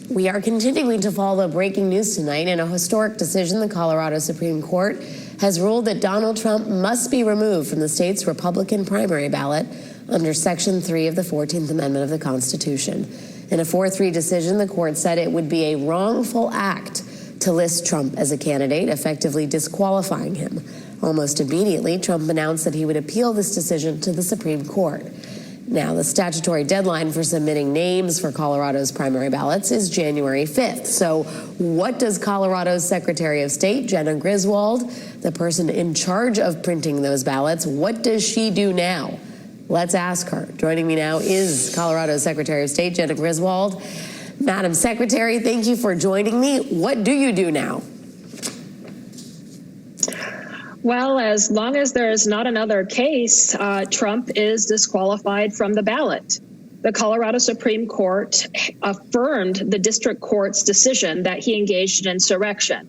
We are continuing to follow breaking news tonight. In a historic decision, the Colorado Supreme Court has ruled that Donald Trump must be removed from the state's Republican primary ballot under Section 3 of the 14th Amendment of the Constitution. In a 4-3 decision, the court said it would be a wrongful act to list Trump as a candidate, effectively disqualifying him. Almost immediately, Trump announced that he would appeal this decision to the Supreme Court. Now, the statutory deadline for submitting names for Colorado's primary ballots is January 5th. So what does Colorado's Secretary of State, Jena Griswold, the person in charge of printing those ballots, what does she do now? Let's ask her. Joining me now is Colorado's Secretary of State, Jena Griswold. Madam Secretary, thank you for joining me. What do you do now? Well, as long as there is not another case, Trump is disqualified from the ballot. The Colorado Supreme Court affirmed the district court's decision that he engaged in insurrection.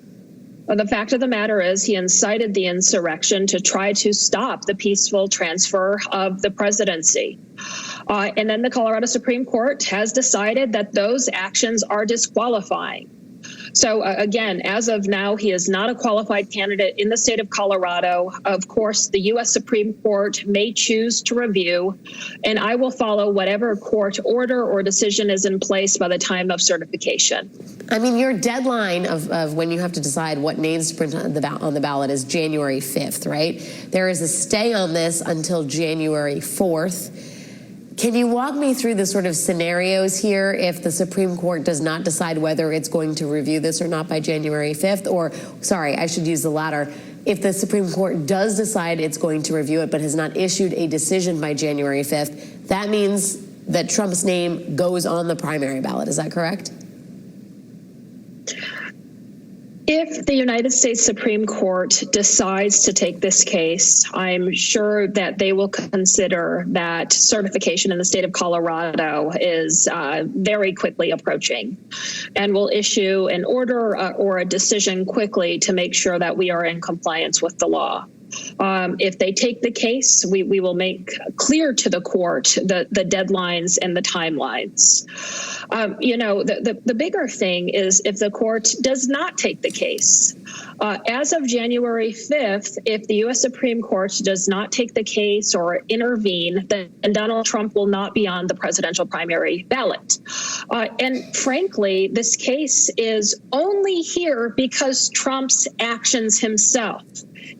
The fact of the matter is he incited the insurrection to try to stop the peaceful transfer of the presidency. And then the Colorado Supreme Court has decided that those actions are disqualifying. So again, as of now, he is not a qualified candidate in the state of Colorado. Of course, the U.S. Supreme Court may choose to review, and I will follow whatever court order or decision is in place by the time of certification. I mean, your deadline of when you have to decide what names to print on the ballot is January 5th, right? There is a stay on this until January 4th. Can you walk me through the sort of scenarios here if the Supreme Court does not decide whether it's going to review this or not by January 5th? Or, sorry, I should use the latter. If the Supreme Court does decide it's going to review it but has not issued a decision by January 5th, that means that Trump's name goes on the primary ballot. Is that correct? If the United States Supreme Court decides to take this case, I'm sure that they will consider that certification in the state of Colorado is very quickly approaching, and will issue an order or a decision quickly to make sure that we are in compliance with the law. If they take the case, we will make clear to the court the deadlines and the timelines. The bigger thing is if the court does not take the case. As of January 5th, if the U.S. Supreme Court does not take the case or intervene, then Donald Trump will not be on the presidential primary ballot. And frankly, this case is only here because Trump's actions himself.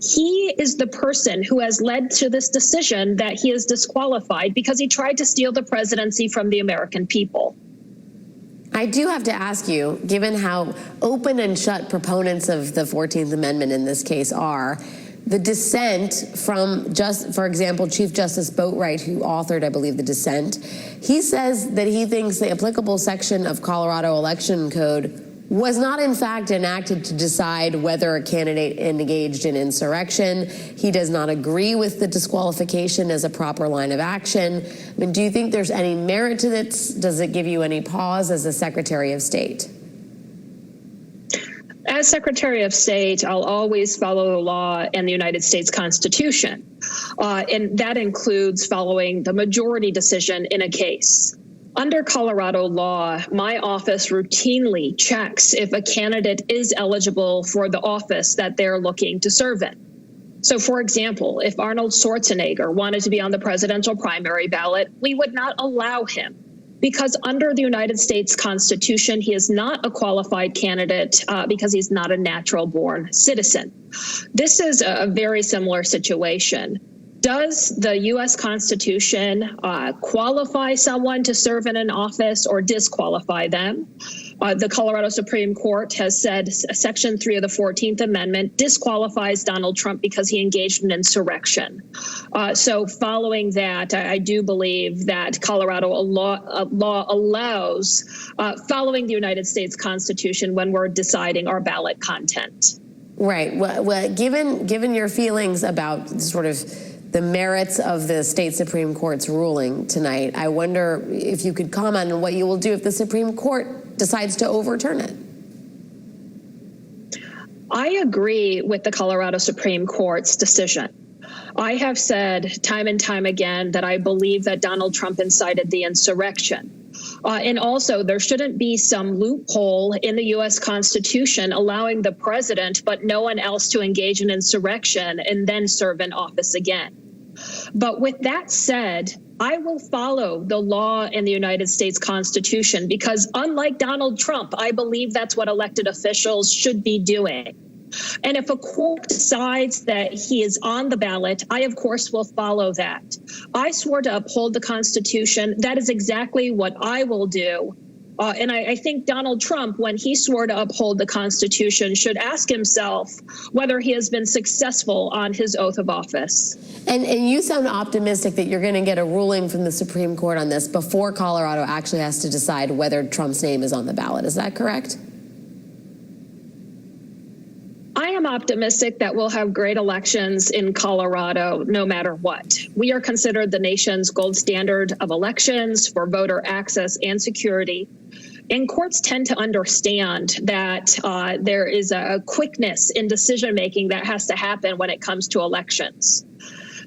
He is the person who has led to this decision that he is disqualified because he tried to steal the presidency from the American people. I do have to ask you, given how open and shut proponents of the 14th Amendment in this case are, the dissent from, for example, Chief Justice Boatwright, who authored, I believe, the dissent, he says that he thinks the applicable section of Colorado Election Code was not, in fact, enacted to decide whether a candidate engaged in insurrection. He does not agree with the disqualification as a proper line of action. I mean, do you think there's any merit to this? Does it give you any pause as the Secretary of State? As Secretary of State, I'll always follow the law and the United States Constitution, and that includes following the majority decision in a case. Under Colorado law, my office routinely checks if a candidate is eligible for the office that they're looking to serve in. So, for example, if Arnold Schwarzenegger wanted to be on the presidential primary ballot, we would not allow him because under the United States Constitution, he is not a qualified candidate because he's not a natural-born citizen. This is a very similar situation. Does the U.S. Constitution qualify someone to serve in an office or disqualify them? The Colorado Supreme Court has said Section 3 of the 14th Amendment disqualifies Donald Trump because he engaged in insurrection. So following that, I do believe that Colorado law allows following the United States Constitution when we're deciding our ballot content. Right. Well, given your feelings about sort of the merits of the state Supreme Court's ruling tonight, I wonder if you could comment on what you will do if the Supreme Court decides to overturn it. I agree with the Colorado Supreme Court's decision. I have said time and time again that I believe that Donald Trump incited the insurrection. And also, there shouldn't be some loophole in the U.S. Constitution allowing the president but no one else to engage in insurrection and then serve in office again. But with that said, I will follow the law and the United States Constitution because, unlike Donald Trump, I believe that's what elected officials should be doing. And if a court decides that he is on the ballot, I, of course, will follow that. I swore to uphold the Constitution. That is exactly what I will do. And I think Donald Trump, when he swore to uphold the Constitution, should ask himself whether he has been successful on his oath of office. And you sound optimistic that you're going to get a ruling from the Supreme Court on this before Colorado actually has to decide whether Trump's name is on the ballot. Is that correct? I am optimistic that we'll have great elections in Colorado no matter what. We are considered the nation's gold standard of elections for voter access and security. And courts tend to understand that there is a quickness in decision making that has to happen when it comes to elections.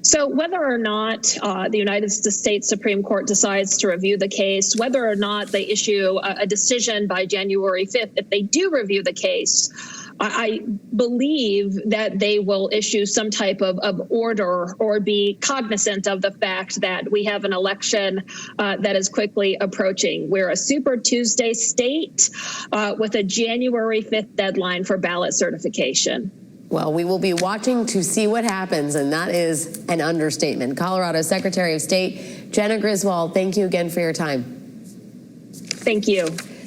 So whether or not the United States Supreme Court decides to review the case, whether or not they issue a decision by January 5th, if they do review the case, I believe that they will issue some type of order or be cognizant of the fact that we have an election that is quickly approaching. We're a Super Tuesday state with a January 5th deadline for ballot certification. Well, we will be watching to see what happens, and that is an understatement. Colorado Secretary of State Jena Griswold, thank you again for your time. Thank you.